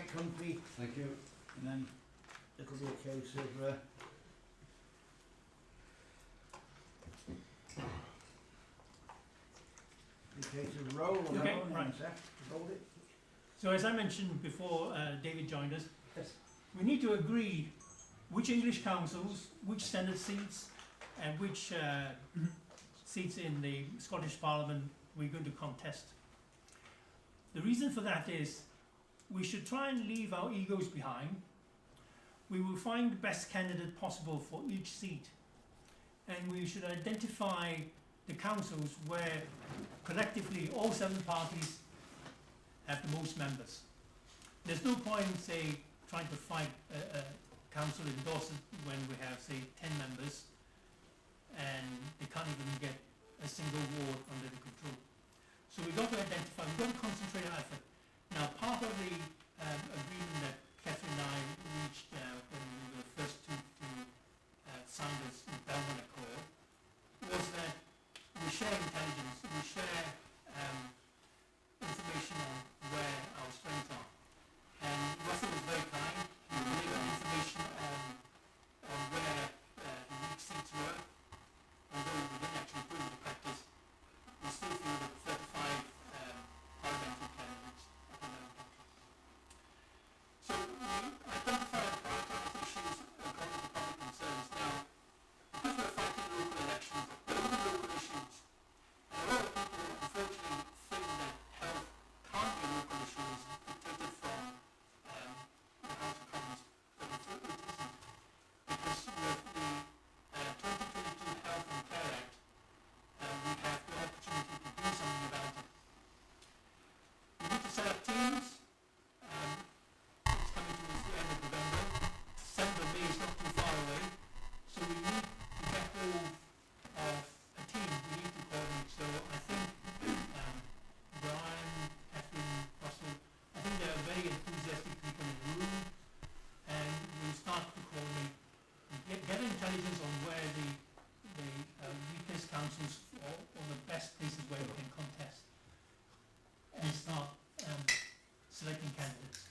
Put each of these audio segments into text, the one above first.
get comfy, Thank you. and then it'll be a case of roll on Okay, our own right. answer. Roll it. So as I mentioned before, David joined us. Yes. We need to agree which English councils, which Senate seats, and which seats in the Scottish Parliament we're going to contest. The reason for that is we should try and leave our egos behind. We will find the best candidate possible for each seat, and we should identify the councils where collectively all 7 parties have the most members. There's no point, say, trying to fight a council in Dorset when we have, say, 10 members and they can't even get a single ward under the control. So we've got to identify, we've got to concentrate our effort. Now, part of the agreement that Catherine and I reached when we were the first two to sign this Belmont Accord was that we share intelligence, we share information on where our strengths are. And Russell was very kind. He gave us information on where the weak seats were. Although we didn't actually put it into practice, we still feel that 35 parliamentary candidates at the moment. So we identified prioritized issues according to public concerns. Now, because we're fighting local elections, there will be local issues. And a lot of people unfortunately think that health can't be a local issue, is dictated from the House of Commons, but it isn't. Because with the 2022 Health and Care Act, we have the opportunity to do something about it. We need to set up teams. It's coming towards the end of November. December, May is not too far away. So we need to get hold of a team. We need to coordinate. So I think Brian, Catherine, Russell, I think there are very enthusiastic people in the room, and we'll start to coordinate, get intelligence on where the weakest councils or the best places where we can contest, and start selecting candidates.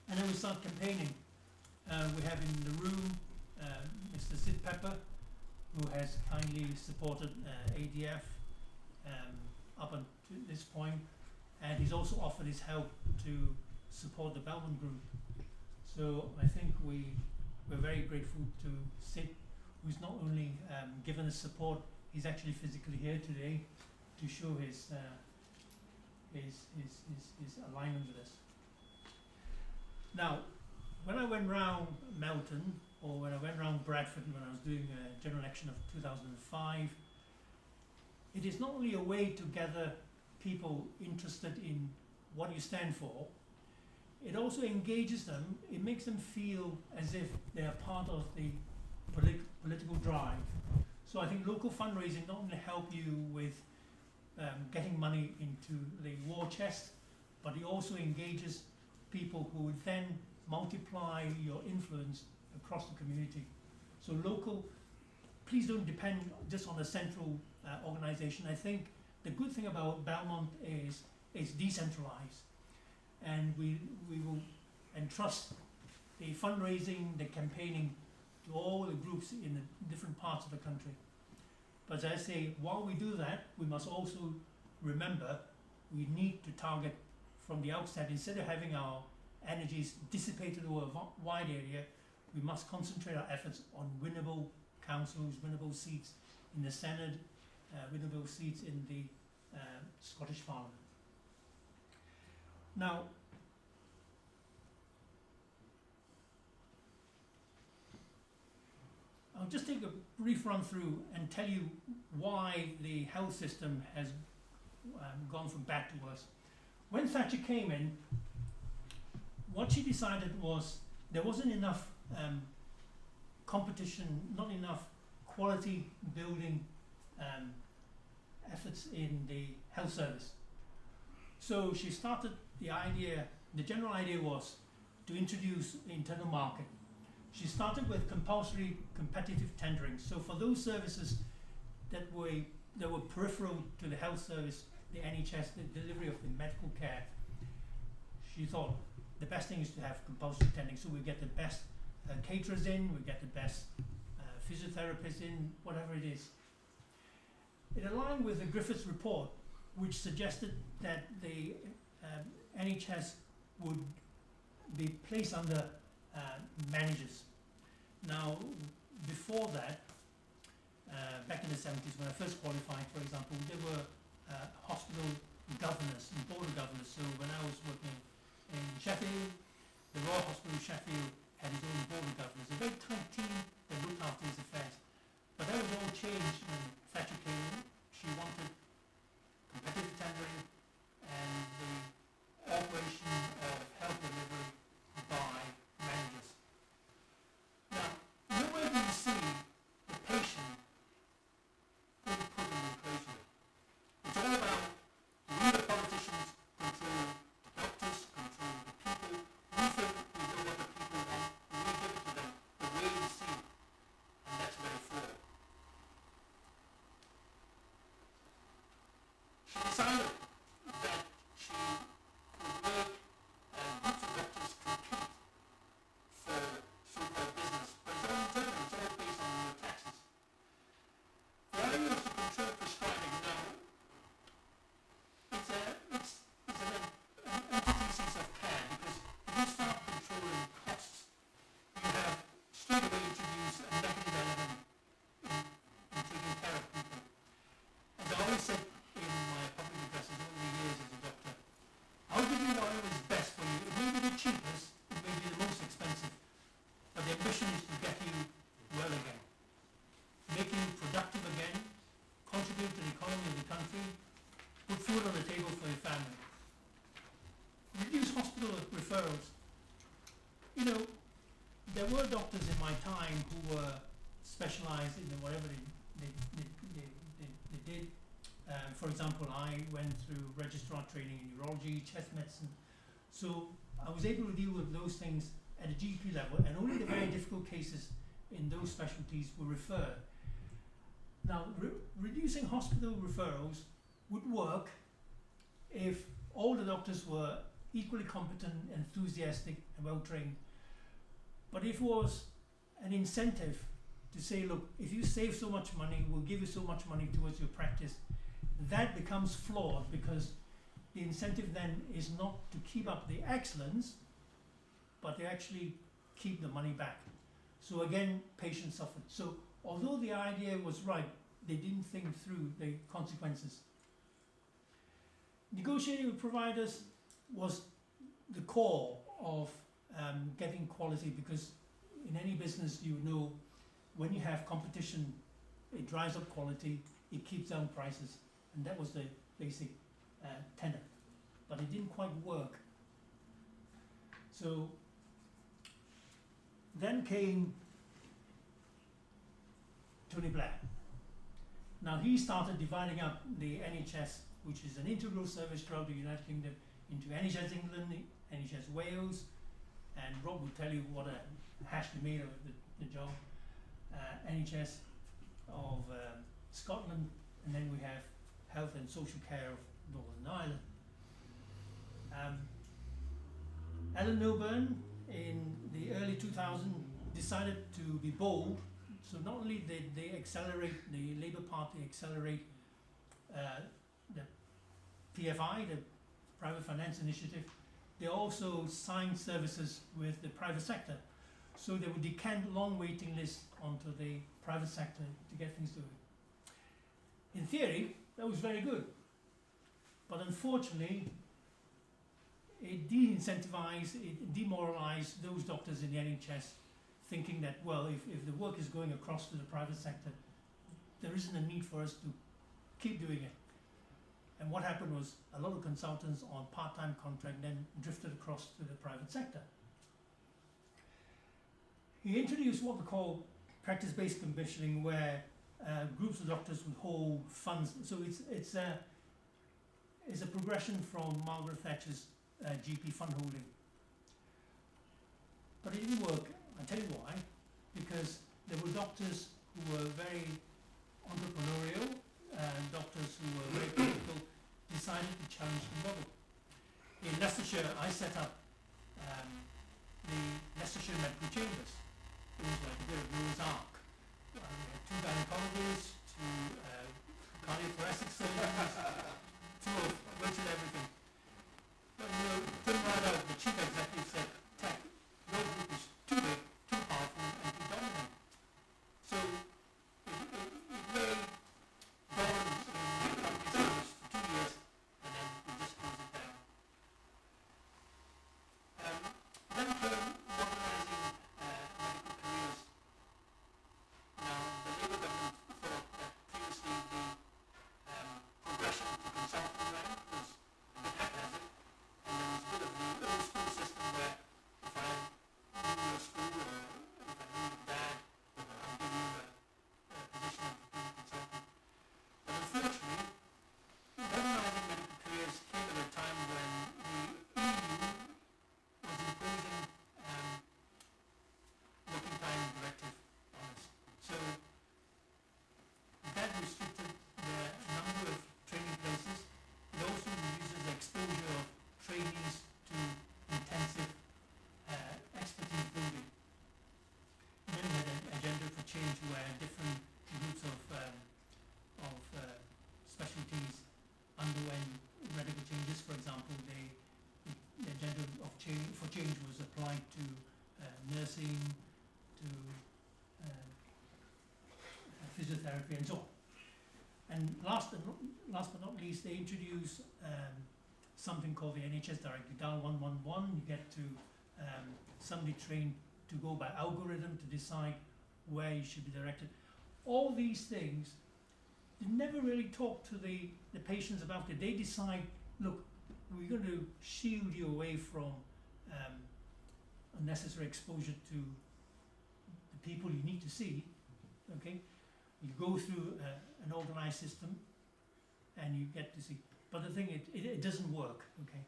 And then we start campaigning. We have in the room Mr. Sid Pepper, who has kindly supported ADF up until this point, and he's also offered his help to support the Belmont group. So I think we're very grateful to Sid, who's not only given us support, he's actually physically here today to show his alignment with us. Now, when I went round Melton, or when I went round Bradford when I was doing a general election of 2005, it is not only a way to gather people interested in what you stand for, it also engages them, it makes them feel as if they are part of the political drive. So I think local fundraising not only help you with getting money into the war chest, but it also engages people who would then multiply your influence across the community. So local, please don't depend just on a central organization. I think the good thing about Belmont is it's decentralized, and we will entrust the fundraising, the campaigning to all the groups in the different parts of the country. But as I say, while we do that, we must also remember we need to target from the outset. Instead of having our energies dissipated over a wide area, we must concentrate our efforts on winnable councils, winnable seats in the Senate, winnable seats in the Scottish Parliament. Now, I'll just take a brief run through and tell you why the health system has gone from bad to worse. When Thatcher came in, what she decided was there wasn't enough competition, not enough quality building efforts in the health service. So she started the idea, the general idea was to introduce internal market. She started with compulsory competitive tendering. So for those services that were peripheral to the health service, the NHS, the delivery of the medical care, she thought the best thing is to have compulsory attending, so we get the best caterers in, we get the best physiotherapists in, whatever it is. It aligned with the Griffiths report, which suggested that the NHS would be placed under managers. Now, before that, back in the 70s, when I first qualified, for example, there were hospital governors and board of governors. So when I was working in Sheffield, the Royal Hospital of Sheffield had its own board of governors, a very tight team that looked after these affairs. But that was all changed when Thatcher came in. She wanted competitive tendering and the operation of health delivery by managers. Now, nowhere do you see the patient being put in the equation. It's all about we the politicians control the doctors, control the people. We think we know what the people want, and we give it to them the way we see it. And that's very flawed. She decided that she would make groups of doctors compete for so-called business, but it's all internal, it's all based on the taxes. The idea was to control prescribing. Now, it's an antithesis of care, because if you start controlling costs, you have straight away introduced a negative element in taking care of people. As I always said in my public addresses over the years as a doctor, I'll give you whatever is best for you. It may be the cheapest, it may be the most expensive, but the ambition is to get you well again, make you productive again, contribute to the economy of the country, put food on the table for your family. Reduce hospital referrals. You know, there were doctors in my time who were specialised in whatever they did. For example, I went through registrar training in urology, chest medicine, so I was able to deal with those things at a GP level, and only the very difficult cases in those specialties were referred. Now, reducing hospital referrals would work if all the doctors were equally competent, enthusiastic, and well trained. But if it was an incentive to say, look, if you save so much money, we'll give you so much money towards your practice, that becomes flawed, because the incentive then is not to keep up the excellence, but to actually keep the money back. So again, patients suffered. So although the idea was right, they didn't think through the consequences. Negotiating with providers was the core of getting quality, because in any business, you know, when you have competition, it drives up quality, it keeps down prices, and that was the basic tenet. But it didn't quite work. So then came Tony Blair. Now he started dividing up the NHS, which is an integral service throughout the United Kingdom, into NHS England, NHS Wales, and Rob will tell you what a hash they made of the job, NHS of Scotland, and then we have Health and Social Care of Northern Ireland. Alan Milburn in the early 2000s decided to be bold. So not only did they accelerate, the Labour Party accelerate the PFI, the Private Finance Initiative, they also signed services with the private sector. So they would decant long waiting lists onto the private sector to get things doing. In theory, that was very good. But unfortunately, it de-incentivized, it demoralized those doctors in the NHS, thinking that, well, if the work is going across to the private sector, there isn't a need for us to keep doing it. And what happened was a lot of consultants on part-time contract then drifted across to the private sector. He introduced what we call practice-based commissioning, where groups of doctors would hold funds. So it's a progression from Margaret Thatcher's GP fund holding. But it didn't work. I'll tell you why. Because there were doctors who were very entrepreneurial, and doctors who were very critical decided to challenge the model. In less Leicestershire, I set up the Leicestershire Medical Chambers. It was like a bit of Noah's Ark. We had 2 gynecologists, 2 cardiothoracic surgeons, 2 of virtually everything. But turned right out, the chief executive said, Teck, your group is too big, too powerful, and too dominant. So it really dawned in the company's for 2 years, and then we just closed it down. Then came modernizing medical careers. Now, the Labour government thought that previously the progression to consultant rank was a bit haphazard, and there was a bit of the old school system where if I knew your school or if I knew your dad, I'll give you a position of being a consultant. But unfortunately, modernizing medical careers came at a time when the EU was imposing working time directive on us. So that restricted the number of training places. It also reduces the exposure of trainees to intensive expertise building. And then we had an agenda for change where different groups of specialties underwent radical changes. For example, the agenda of change was applied to nursing, to physiotherapy, and so on. And last but not least, they introduced something called the NHS Direct. You dial 111, you get to somebody trained to go by algorithm to decide where you should be directed. All these things, they never really talk to the patients about it. They decide, look, we're going to shield you away from unnecessary exposure to the people you need to see, okay? You go through an organized system and you get to see. But the thing, it doesn't work, okay?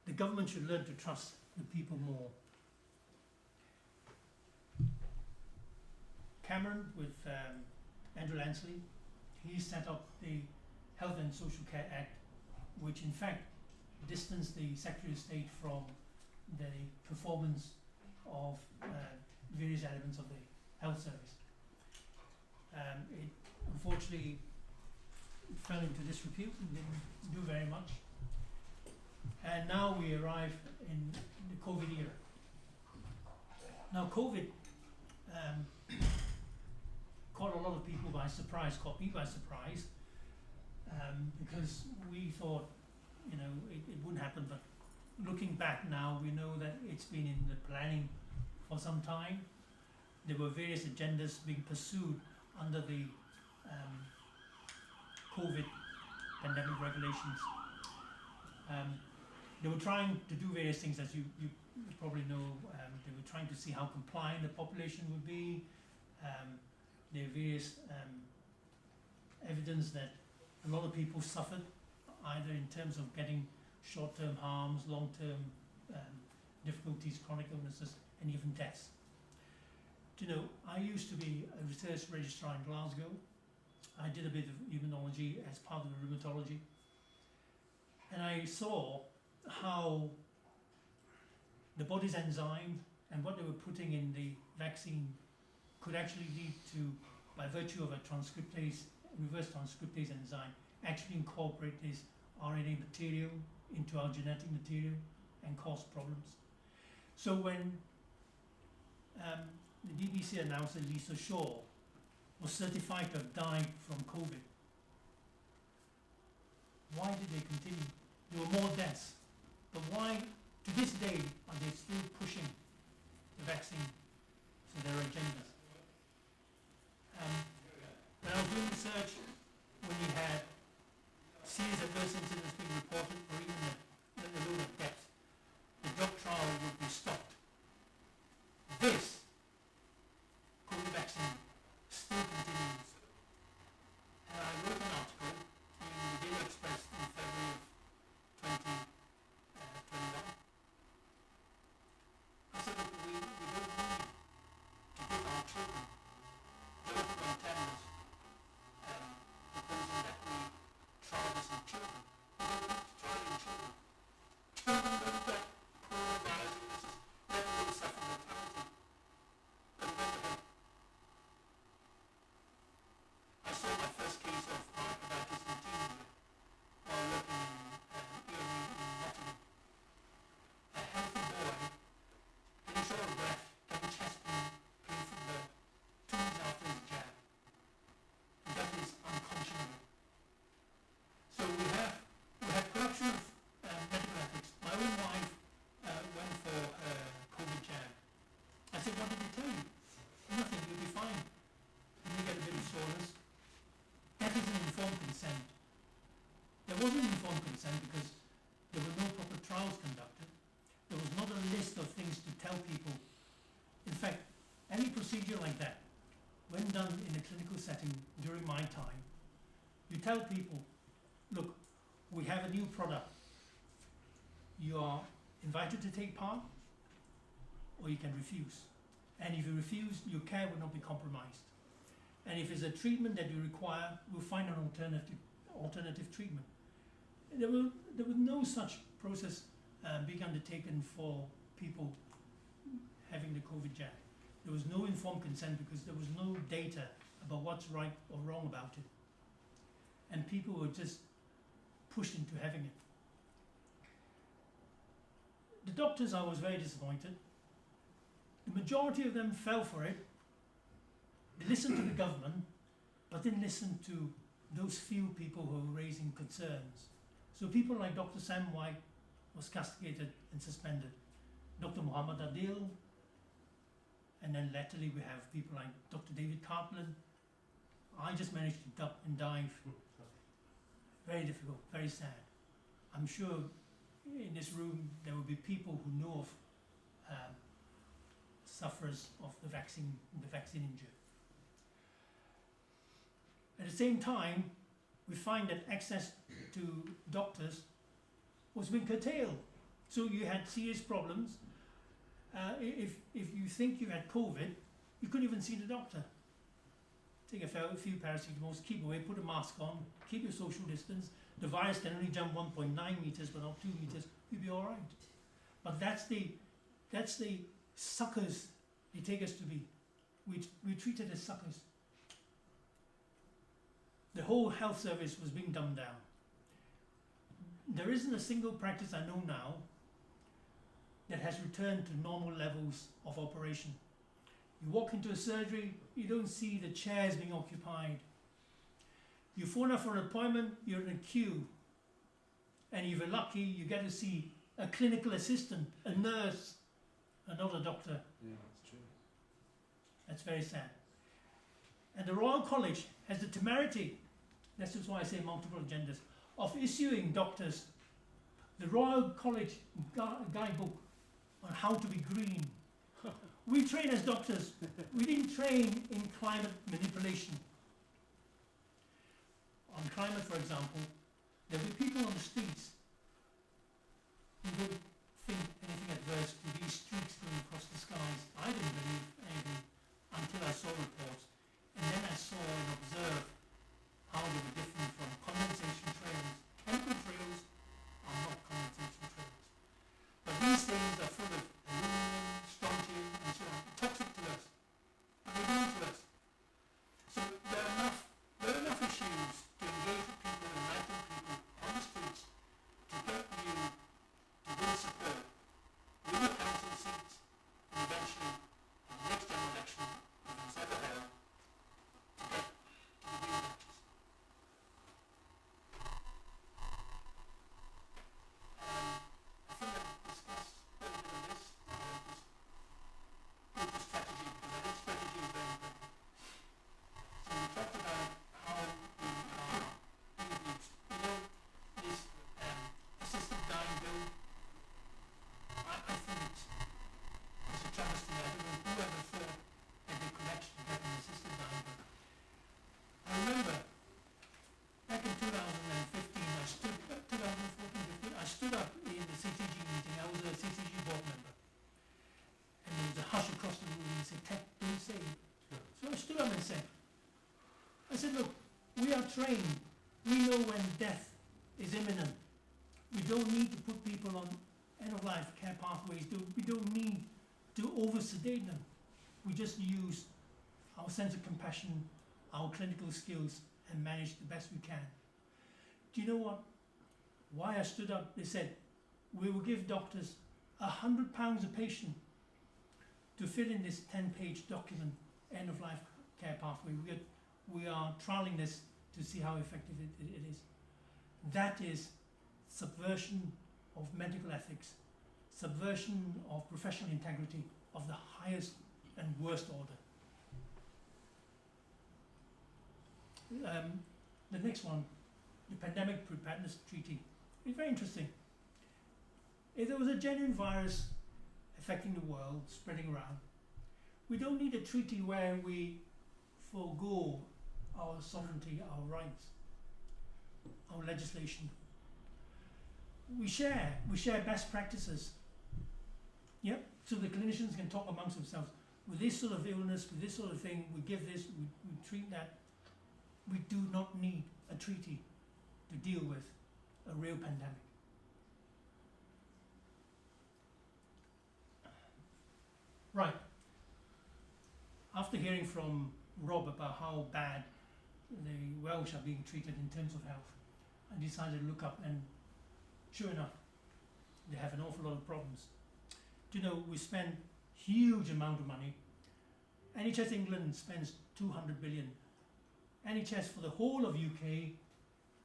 The government should learn to trust the people more. Cameron, with Andrew Lansley, he set up the Health and Social Care Act, which in fact distanced the Secretary of State from the performance of various elements of the health service. It unfortunately fell into disrepute and didn't do very much. And now we arrive in the COVID era. Now COVID caught a lot of people by surprise, caught me by surprise, because we thought, it wouldn't happen, but looking back now, we know that it's been in the planning for some time. There were various agendas being pursued under the COVID pandemic regulations. They were trying to do various things, as you probably know. They were trying to see how compliant the population would be. There are various evidence that a lot of people suffered, either in terms of getting short-term harms, long-term difficulties, chronic illnesses, and even deaths. I used to be a research registrar in Glasgow. I did a bit of immunology as part of the rheumatology. And I saw how the body's enzyme and what they were putting in the vaccine could actually lead to, by virtue of a reverse transcriptase enzyme, actually incorporate this RNA material into our genetic material and cause problems. So when the BBC announced that Lisa Shaw was certified to have died from COVID, why did they continue? There were more deaths, but why, to this day, are they still pushing the vaccine for their agendas? When I was doing research, when you had serious adverse incidents being reported, or even the load of deaths, the drug trial would be stopped. This COVID vaccine still continues. And I wrote an article in the Daily Express in February of 2021. I said, look, we don't need to give our procedure like that, when done in a clinical setting during my time, you tell people, look, we have a new product. You are invited to take part, or you can refuse. And if you refuse, your care will not be compromised. And if it's a treatment that you require, we'll find an alternative treatment. There was no such process being undertaken for people having the COVID jab. There was no informed consent because there was no data about what's right or wrong about it. And people were just pushed into having it. The doctors, I was very disappointed. The majority of them fell for it. They listened to the government, but didn't listen to those few people who were raising concerns. So people like Dr. Sam White was castigated and suspended. Dr. Muhammad Adil, and then latterly we have people like Dr. David Cartland. I just managed to duck and dive. Very difficult, very sad. I'm sure in this room there will be people who know of sufferers of the vaccine injury. At the same time, we find that access to doctors was being curtailed. So you had serious problems. If you think you had COVID, you couldn't even see the doctor. Take a few paracetamols, keep away, put a mask on, keep your social distance. The virus can only jump 1.9 meters, but not 2 meters. You'll be all right. But that's the suckers they take us to be. We treated as suckers. The whole health service was being dumbed down. There isn't a single practice I know now that has returned to normal levels of operation. You walk into a surgery, you don't see the chairs being occupied. You phone up for an appointment, you're in a queue. And if you're lucky, you get to see a clinical assistant, a nurse, another doctor. Yeah, that's true. That's very sad. And the Royal College has the temerity, this is why I say multiple agendas, of issuing doctors the Royal College guidebook on how to be green. We train as doctors. We didn't train in climate manipulation. On climate, for example, there will be people on the streets who would think anything adverse to these streaks going across the skies. I didn't believe anything until I saw reports. And then I saw and observed how they were different from condensation trails. Chemical trails are not condensation trails. But these things are full of aluminum, strontium, and so on, toxic to us. And they do to us. So there are enough issues to engage with people, enlighten people on the streets to get you to win support, win your council seats, and eventually, in the next general election, if it's ever held, to get to the green patches. I think I've discussed a little bit of this, with the strategy, because I think strategy is very important. So we talked about how you are being abused. You know, this assisted dying bill, I think it's a travesty. I don't know whoever thought that they could actually get an assisted dying bill. I remember back in 2015, 2014, 15, I stood up in the CTG meeting. I was a CTG board member. And there was a hush across the room and they said, Teck, don't say it. So I stood up and said, look, we are trained. We know when death is imminent. We don't need to put people on end-of-life care pathways. We don't need to over-sedate them. We just use our sense of compassion, our clinical skills, and manage the best we can. Do you know what? Why I stood up, they said, we will give doctors £100 a patient to fill in this 10-page document, end-of-life care pathway. We are trialing this to see how effective it is. That is subversion of medical ethics, subversion of professional integrity of the highest and worst order. The next one, the Pandemic Preparedness Treaty. It's very interesting. If there was a genuine virus affecting the world, spreading around, We don't need a treaty where we forego our sovereignty, our rights, our legislation. We share best practices. Yep. So the clinicians can talk amongst themselves. With this sort of illness, with this sort of thing, we give this, we treat that. We do not need a treaty to deal with a real pandemic. Right. After hearing from Rob about how bad the Welsh are being treated in terms of health, I decided to look up, and sure enough, they have an awful lot of problems. Do you know, we spend huge amount of money. NHS England spends 200 billion. NHS for the whole of UK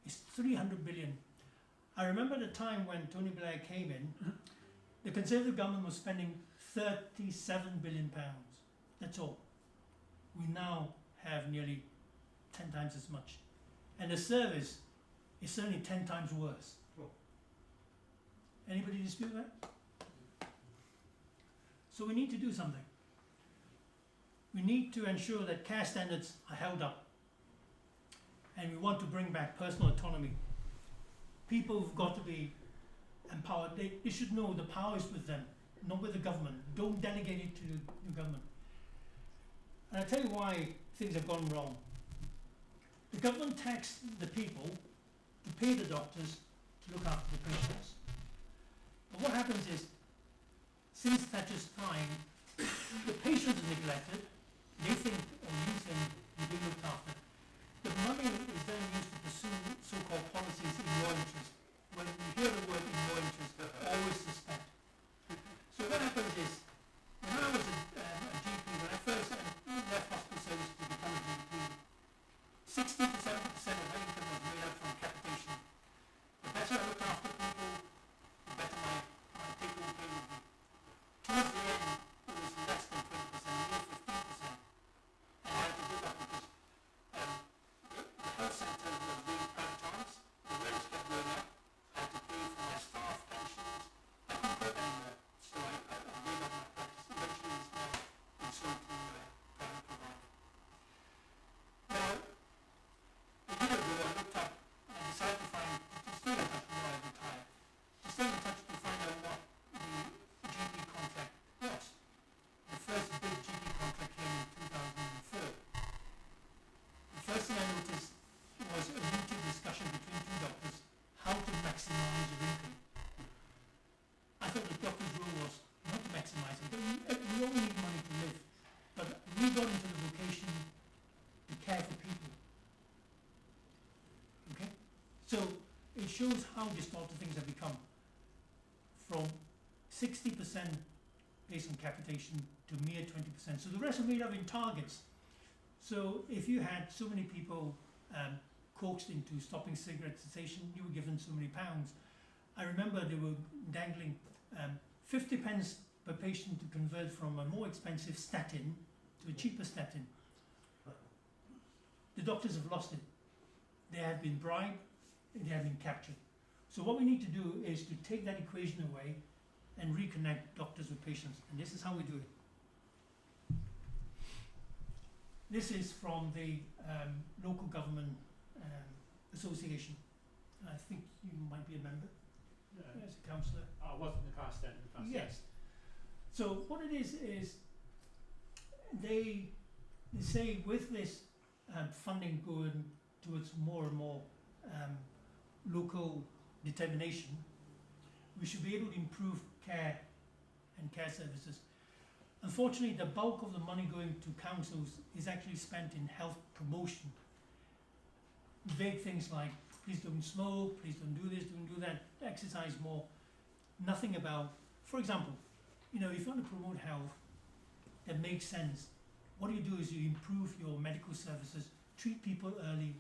is 300 billion. I remember the time when Tony Blair came in, the Conservative government was spending 37 billion pounds. That's all. We now have nearly 10 times as much. And the service is certainly 10 times worse. Oh. Anybody dispute that? So we need to do something. We need to ensure that care standards are held up. And we want to bring back personal autonomy. People have got to be empowered. They should know the power is with them, not with the government. Don't delegate it to the government. And I'll tell you why things have gone wrong. The government taxed the people to pay the doctors to look after the patients. But what happens is, since Thatcher's time, the patients are neglected. They think, or you think, you're being looked after. The money is then used to pursue so-called policies in your interest. When you hear the word in your interest, always suspect. So what happens is, when I was a GP, when I first left hospital service to become a GP, 60 to 70% of my income was made up from capitation. The better I looked after people, the better my take-home pay would be. Towards the end, it was less than 20%, near 15%. And I had to give up because the health centre was being privatised, the rents kept going up, I had to pay for my staff pensions, I couldn't work anymore, so I gave up my practice. Eventually it's now been sold to private provider. Now, a year ago I looked up, I decided to stay in touch before I retired, to stay in touch to find out what the GP contract was. The first big GP contract came in 2004. The first thing I noticed was a YouTube discussion between two doctors, how to maximize your income. I thought the doctor's role was not to maximize it, but we all need money to live. But we got into the vocation to care for people. Okay? So it shows how distorted things have become. From 60% based on capitation to mere 20%. So the rest are made up in targets. So if you had so many people coaxed into stopping cigarette cessation, you were given so many pounds. I remember they were dangling 50 pence per patient to convert from a more expensive statin to a cheaper statin. The doctors have lost it. They have been bribed, they have been captured. So what we need to do is to take that equation away and reconnect doctors with patients. And this is how we do it. This is from the local government association. I think you might be a member as a councillor. I was in the past then. Yes. So what it is they say with this funding going towards more and more local determination, we should be able to improve care and care services. Unfortunately, the bulk of the money going to councils is actually spent in health promotion. Vague things like, please don't smoke, please don't do this, don't do that, exercise more. Nothing about, for example, if you want to promote health that makes sense, what you do is you improve your medical services, treat people early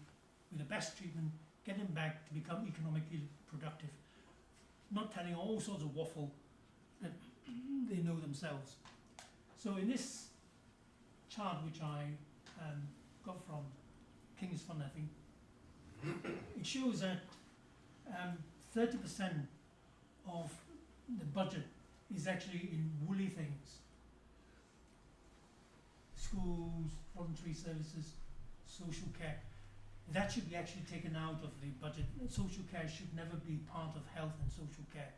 with the best treatment, get them back to become economically productive. Not telling all sorts of waffle that they know themselves. So in this chart, which I got from King's Fund, I think, it shows that 30% of the budget is actually in woolly things. schools, voluntary services, social care. That should be actually taken out of the budget. Social care should never be part of health and social care.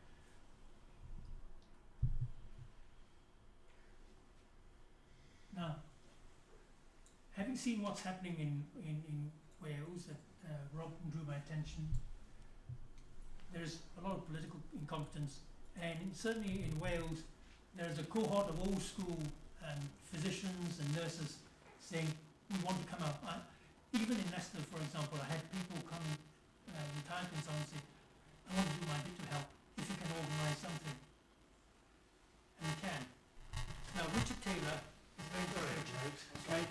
Now, having seen what's happening in Wales that Rob drew my attention, there's a lot of political incompetence, and certainly in Wales there's a cohort of old school physicians and nurses saying we want to come out. Even in Leicester, for example, I had people come, retired consultants say, I want to do my bit to help, if you can organise something. And we can. Now Richard Taylor is very good. Okay.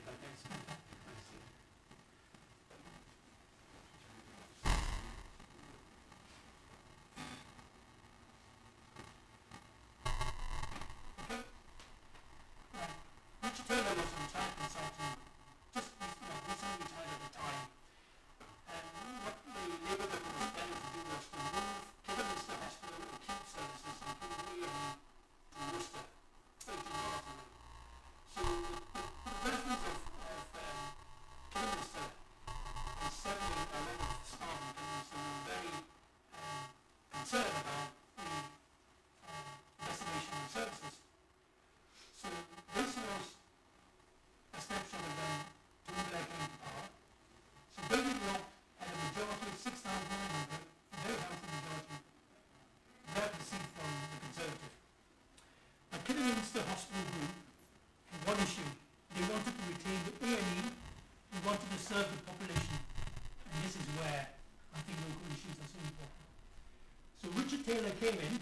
Richard Taylor was a retired consultant, just recently retired at the time. And what the Labour government was planning to do was to move Kidderminster Hospital acute services, including to Worcester, urgent hours away. So the residents of Kidderminster and certainly a lot of staff in Kidderminster were very concerned about the decimation of services. So this was a snapshot of them to Blair came to power. So David Locke had a majority of 6,900, a very healthy majority, that received from the Conservative. Now Kidderminster Hospital Group had one issue. They wanted to retain the A&E, they wanted to serve the population. And this is where I think local issues are so important. So Richard Taylor came in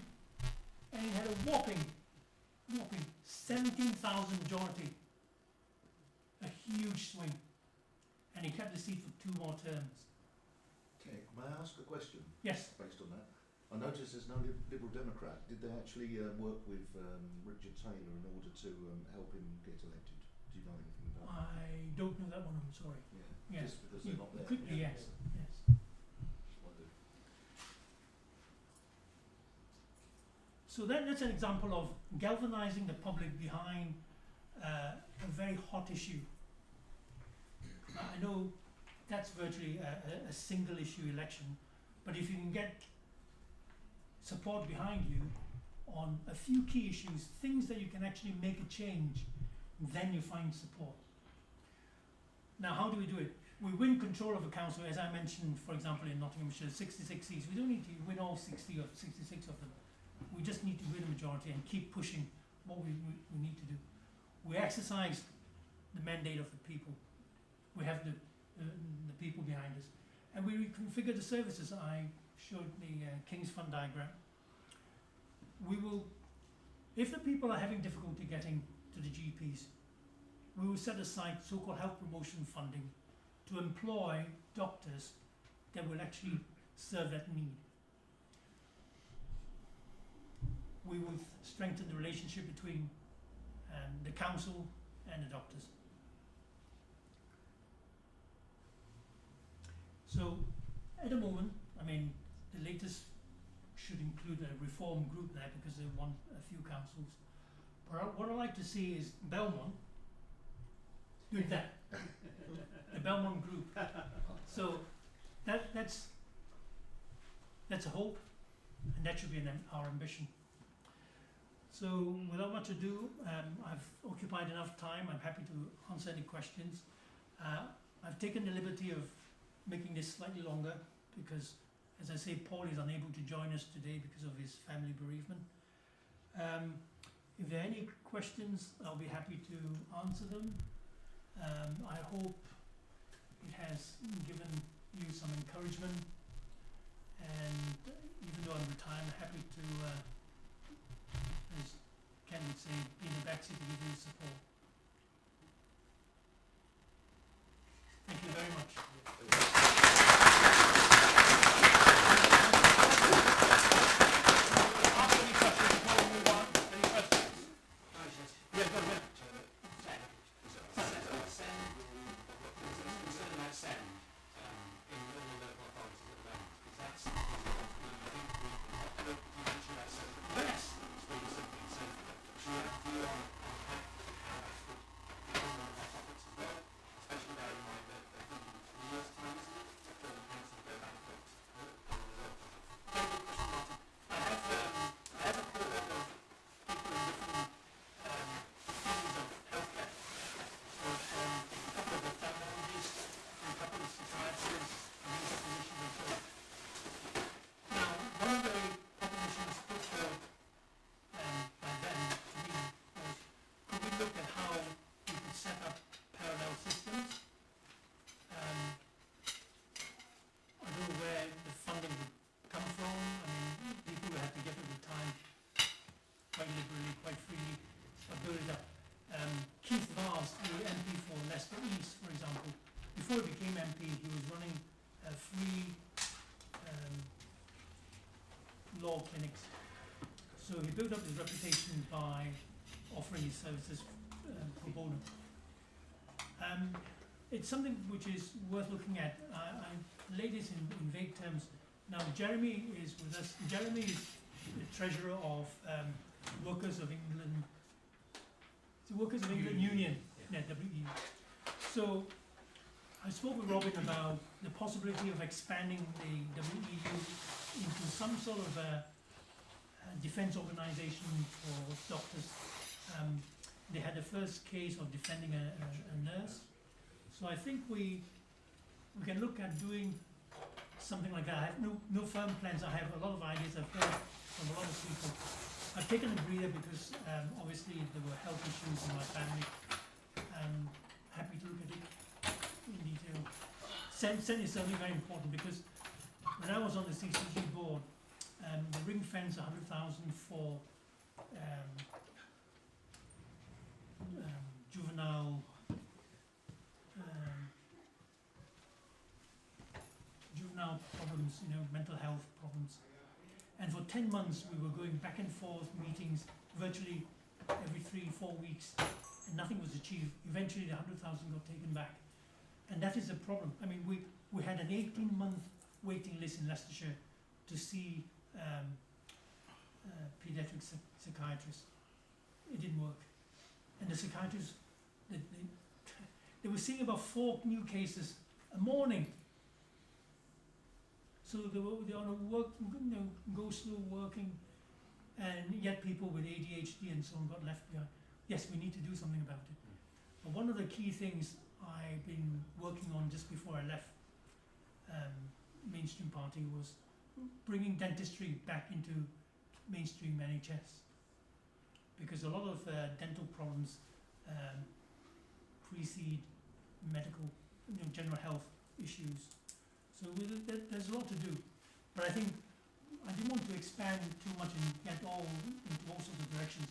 and he had a whopping 17,000 majority. A huge swing. And he kept the seat for 2 more terms. Teck, may I ask a question Yes. based on that? I noticed there's no Liberal Democrat. Did they actually work with Richard Taylor in order to help him get elected? Do you know anything about that? I don't know that one, I'm sorry. Yeah. Yes. Just because they're not there. Could be, yes. Yes. Just wondered. So that's an example of galvanizing the public behind a very hot issue. I know that's virtually a single issue election, but if you can get support behind you on a few key issues, things that you can actually make a change, then you find support. Now, how do we do it? We win control of a council, as I mentioned, for example, in Nottinghamshire, 66 seats. We don't need to win all 60 or 66 of them. We just need to win a majority and keep pushing what we need to do. We exercise the mandate of the people. We have the people behind us. And we reconfigure the services. I showed the King's Fund diagram. We will, if the people are having difficulty getting to the GPs, we will set aside so-called health promotion funding to employ doctors that will actually serve that need. We will strengthen the relationship between the council and the doctors. So at the moment, I mean, the latest should include a reform group there because they want a few councils. But what I'd like to see is Belmont doing that. The Belmont group. So that's a hope, and that should be our ambition. So without much ado, I've occupied enough time. I'm happy to answer any questions. I've taken the liberty of making this slightly longer because, as I say, Paul is unable to join us today because of his family bereavement. If there are any questions, I'll be happy to answer them. I hope it has given you some encouragement, and even though I'm retired, I'm happy to, as Ken would say, be in the backseat to give you support. Thank you very much. Ask any questions before we move on. Any questions? Yeah, go ahead. In local authorities at the moment, because that's, I think you mentioned that built up his reputation by offering his services pro bono. It's something which is worth looking at. I laid this in vague terms. Now, Jeremy is with us. Jeremy is the treasurer of Workers of England. The Workers of England Union, yeah, WEU. So, I spoke with Robin about the possibility of expanding the WEU into some sort of a defence organisation for doctors. They had the first case of defending a nurse. So I think we can look at doing something like that. I have no firm plans. I have a lot of ideas. I've heard from a lot of people. I've taken a breather because obviously there were health issues in my family. Happy to look at it in detail. Scent is certainly very important because when I was on the CCG board, the ring fence 100,000 for juvenile problems, mental health problems. And for 10 months we were going back and forth meetings virtually every 3-4 weeks, and nothing was achieved. Eventually the 100,000 got taken back. And that is a problem. I mean, we had an 18-month waiting list in Leicestershire to see paediatric psychiatrists. It didn't work. And the psychiatrists, they were seeing about 4 new cases a morning. So they were on a work, go slow working, and yet people with ADHD and so on got left behind. Yes, we need to do something about it. But one of the key things I've been working on just before I left mainstream party was bringing dentistry back into mainstream NHS, because a lot of dental problems precede medical, general health issues. So there's a lot to do, but I think I didn't want to expand too much and get all into all sorts of directions.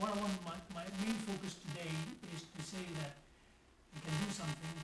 What I want, my main focus today is to say that we can do something,